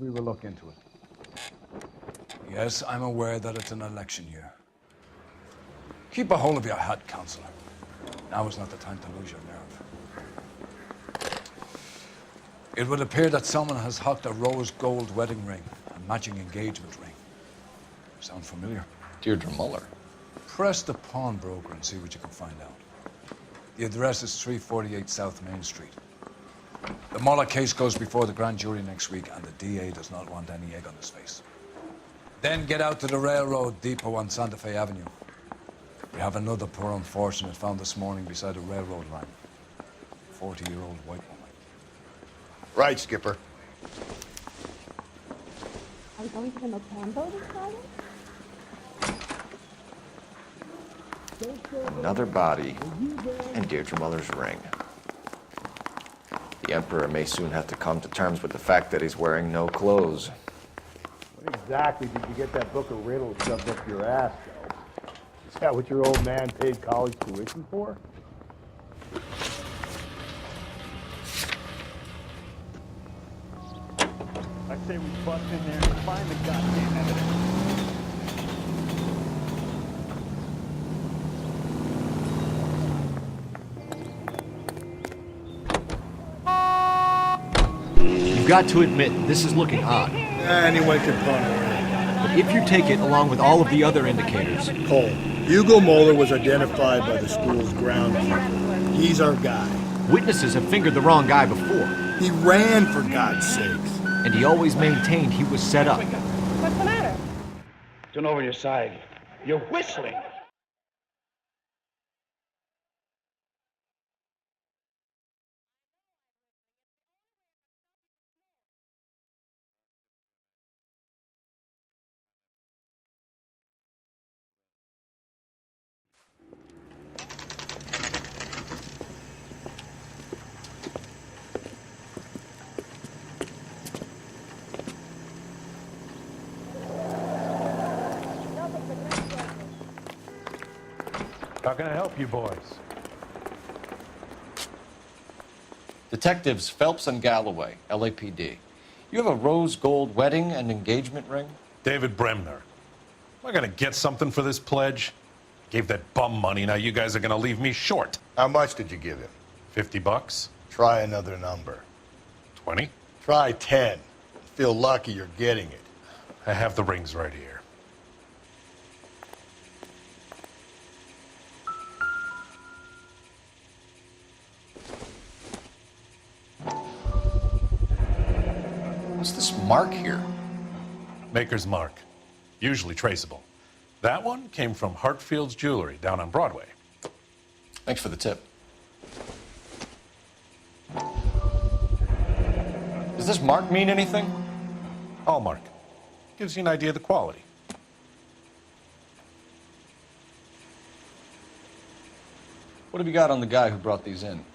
we will look into it. Yes, I'm aware that it's an election year. Keep a hold of your hat, Counselor. Now is not the time to lose your nerve. It would appear that someone has hocked a rose gold wedding ring, a matching engagement ring. Sound familiar? Deirdre Muller. Press the pawnbroker and see what you can find out. The address is 348 South Main Street. The Muller case goes before the grand jury next week, and the DA does not want any egg on his face. Then get out to the railroad depot on Santa Fe Avenue. We have another poor unfortunate found this morning beside a railroad line. 40-year-old white woman. Right, Skipper. Are we going to the Mocambo this Friday? Another body, and Deirdre Muller's ring. The Emperor may soon have to come to terms with the fact that he's wearing no clothes. When exactly did you get that book of riddles shoved up your ass, though? Is that what your old man paid college tuition for? I say we bust in there and find the goddamn evidence. You've got to admit, this is looking odd. Anyone can pawn a ring. But if you take it along with all of the other indicators... Cole, Hugo Moeller was identified by the school's groundskeeper. He's our guy. Witnesses have fingered the wrong guy before. He ran, for God's sakes. And he always maintained he was set up. What's the matter? Turn over your side. You're whistling. How can I help you boys? Detectives Phelps and Galloway, LAPD. You have a rose gold wedding and engagement ring? David Bremner. Am I gonna get something for this pledge? Gave that bum money, now you guys are gonna leave me short. How much did you give him? $50? Try another number. 20? Try 10. Feel lucky you're getting it. I have the rings right here. What's this mark here? Maker's mark. Usually traceable. That one came from Hartfield's Jewelry down on Broadway. Thanks for the tip. Does this mark mean anything? Hallmark. Gives you an idea of the quality. What have you got on the guy who brought these in?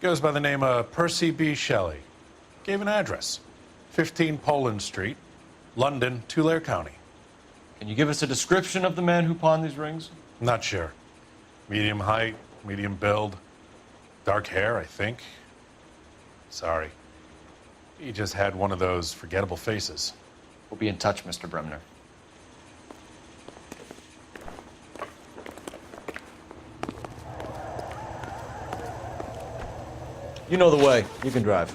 Goes by the name of Percy B. Shelley. Gave an address. 15 Poland Street, London, Tulare County. Can you give us a description of the man who pawned these rings? Not sure. Medium height, medium build, dark hair, I think. Sorry. He just had one of those forgettable faces. We'll be in touch, Mr. Bremner. You know the way. You can drive.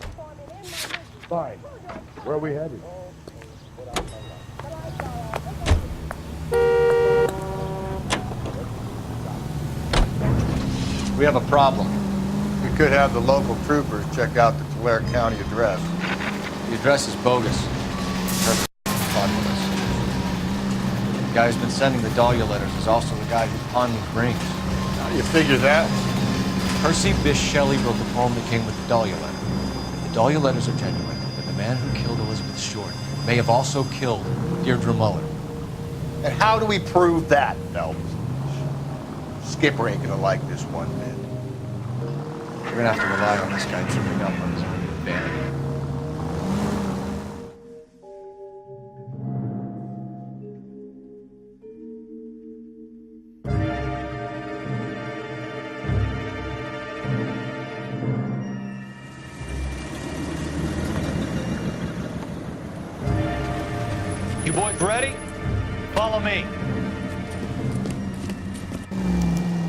Fine. Where are we headed? We have a problem. We could have the local troopers check out the Tulare County address. The address is bogus. Fraudulent. The guy who's been sending the Dahlia letters is also the guy who pawned these rings. How do you figure that? Percy Bysshe Shelley wrote the poem that came with the Dahlia letter. If the Dahlia letters are genuine, then the man who killed Elizabeth Short may have also killed Deirdre Muller. And how do we prove that, Phelps? Skipper ain't gonna like this one bit. We're gonna have to rely on this guy tripping up on his vanity. You boys ready? Follow me.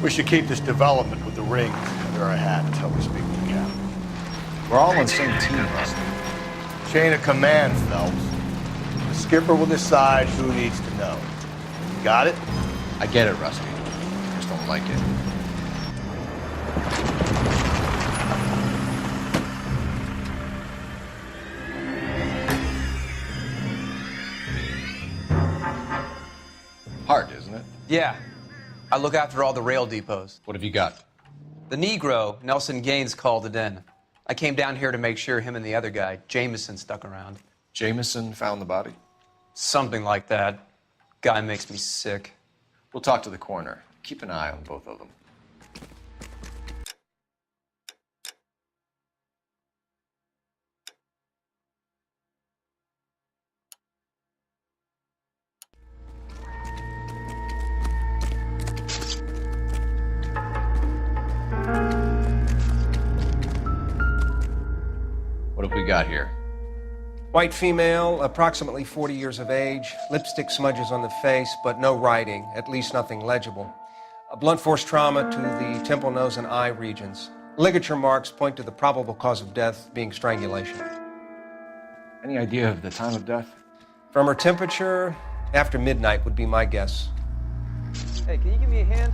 We should keep this development with the ring under our hat until we speak with the captain. We're all on the same team, Rusty. Chain of command, Phelps. The skipper will decide who needs to know. Got it? I get it, Rusty. Just don't like it. Hard, isn't it? Yeah. I look after all the rail depots. What have you got? The Negro, Nelson Gaines, called it in. I came down here to make sure him and the other guy, Jameson, stuck around. Jameson found the body? Something like that. Guy makes me sick. We'll talk to the coroner. Keep an eye on both of them. What have we got here? White female, approximately 40 years of age, lipstick smudges on the face, but no writing, at least nothing legible. A blunt force trauma to the temple, nose, and eye regions. Ligature marks point to the probable cause of death being strangulation. Any idea of the time of death? From her temperature, after midnight would be my guess. Hey, can you give me a hand?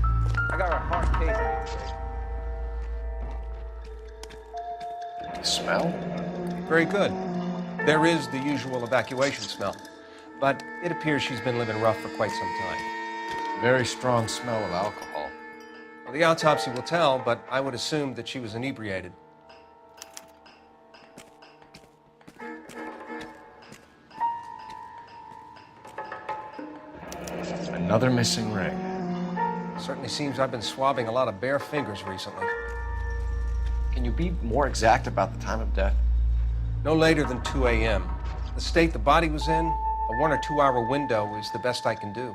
I got a hard case. Smell? Very good. There is the usual evacuation smell, but it appears she's been living rough for quite some time. Very strong smell of alcohol. Well, the autopsy will tell, but I would assume that she was inebriated. Another missing ring. Certainly seems I've been swabbing a lot of bare fingers recently. Can you be more exact about the time of death? No later than 2 a.m. The state the body was in, a 1 or 2 hour window is the best I can do.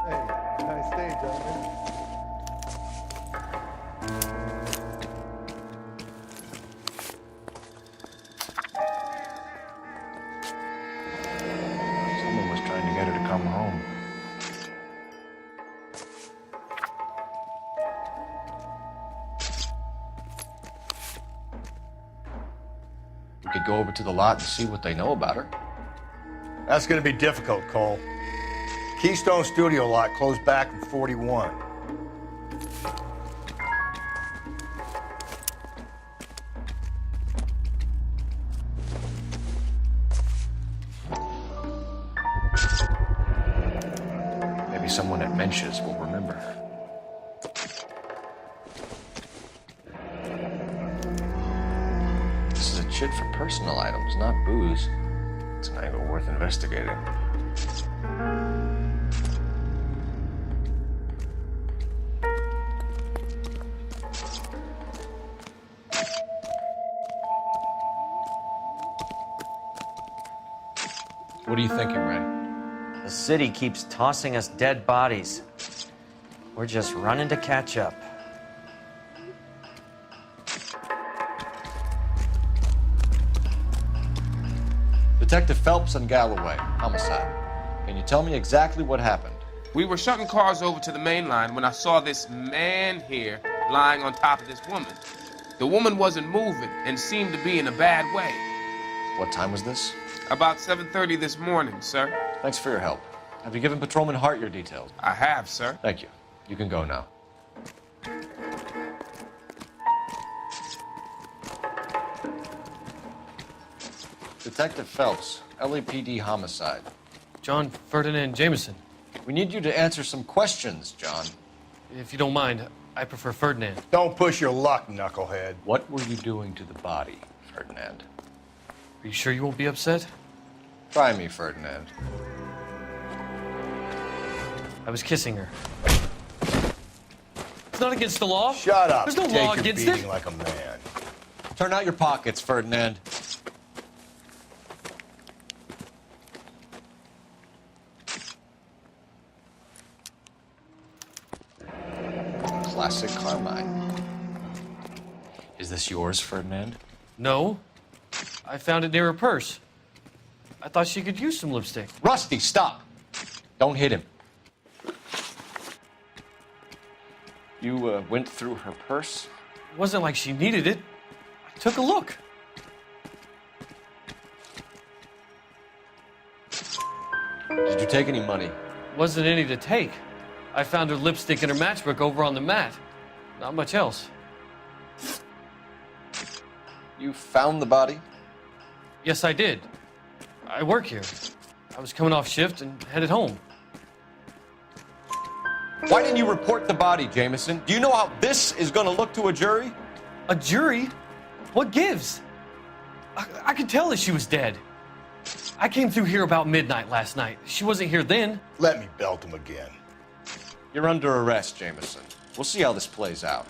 Hey, nice day, gentlemen. Someone was trying to get her to come home. We could go over to the lot and see what they know about her. That's going to be difficult, Cole. Keystone Studio lot closed back in 41. Maybe someone at Mensch's will remember her. This is a chit for personal items, not booze. It's an angle worth investigating. What are you thinking, Ray? The city keeps tossing us dead bodies. We're just running to catch up. Detective Phelps and Galloway, homicide. Can you tell me exactly what happened? We were shutting cars over to the main line when I saw this man here lying on top of this woman. The woman wasn't moving and seemed to be in a bad way. What time was this? About 7:30 this morning, sir. Thanks for your help. Have you given Patrolman Hart your details? I have, sir. Thank you. You can go now. Detective Phelps, LAPD homicide. John Ferdinand Jameson. We need you to answer some questions, John. If you don't mind, I prefer Ferdinand. Don't push your luck, knucklehead. What were you doing to the body, Ferdinand? Are you sure you won't be upset? Try me, Ferdinand. I was kissing her. It's not against the law. Shut up. There's no Take law your against beating it. like a man. Turn out your pockets, Ferdinand. Classic Carmine. this yours, Ferdinand? No. I found it near her purse. I thought she could use some lipstick. Rusty, stop! Don't hit him. You went through her purse? It wasn't like she needed it. I took a look. Did you take any money? Wasn't any to take. I found her lipstick and her matchbook over on the mat. Not much else. You found the body? Yes, I did. I work here. I was coming off shift and headed home. Why didn't you report the body, Jameson? Do you know how this is going to look to a jury? A jury? What gives? I could tell that she was dead. I came through here about midnight last night. She wasn't here then. Let me belt him again. You're under arrest, Jameson. We'll see how this plays out.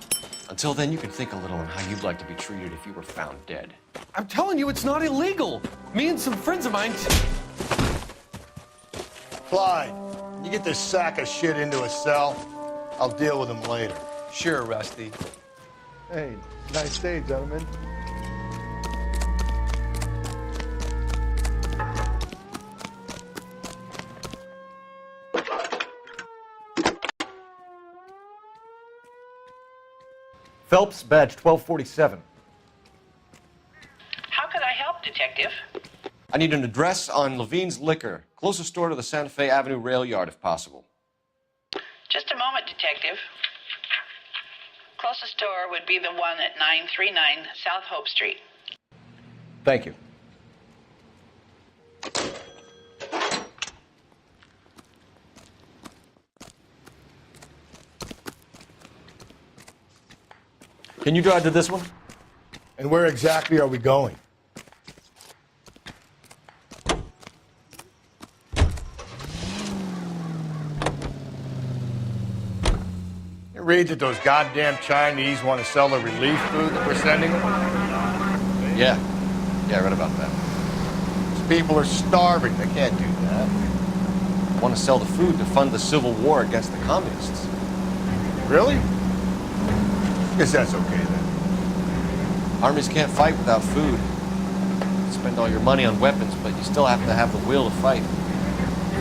Until then, you can think a little on how you'd like to be treated if you were found dead. I'm telling you, it's not illegal. Me and some friends of mine... Clyde, you get this sack of shit into a cell. I'll deal with him later. Sure, Rusty. Hey, nice day, gentlemen. Phelps, badge 1247. How could I help, Detective? I need an address on Levine's Liquor, closest store to the Santa Fe Avenue rail yard, if possible. Just a moment, Detective. Closest store would be the one at 939 South Hope Street. Thank you. Can you drive to this one? And where exactly are we going? It reads that those goddamn Chinese want to sell the relief food that we're sending them. Yeah, I read about that. These people are starving. They can't do that. I want to sell the food to fund the civil war against the communists. Really? Guess that's okay then. Armies can't fight without food. You spend all your money on weapons, but you still have to have the will to fight.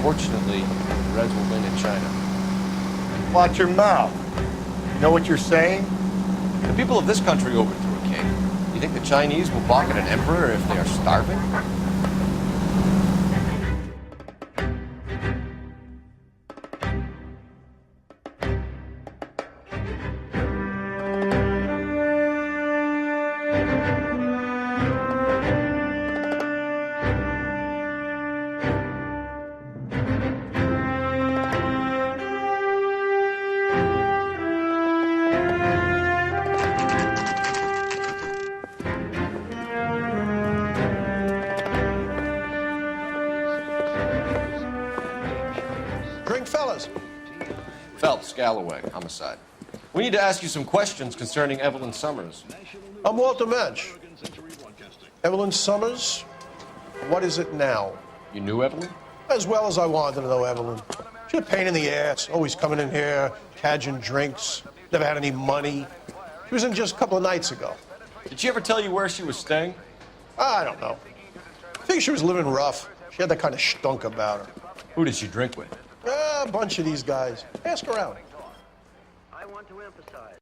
Fortunately, the Reds will win in China. Watch your mouth. You know what you're saying? The people of this country overthrew a king. You think the Chinese will balk at an emperor if they are starving? Drink, fellas. Phelps, Galloway, homicide. We need to ask you some questions concerning Evelyn Summers. I'm Walter Mensch. Evelyn Summers? What is it now? You knew Evelyn? As well as I wanted to know Evelyn. She's a pain in the ass, always coming in here, cadging drinks, never had any money. She was in just a couple of nights ago. Did she ever tell you where she was staying? I don't know. I think she was living rough. She had that kind of stunk about her. Who did she drink with? A bunch of these guys. Ask around.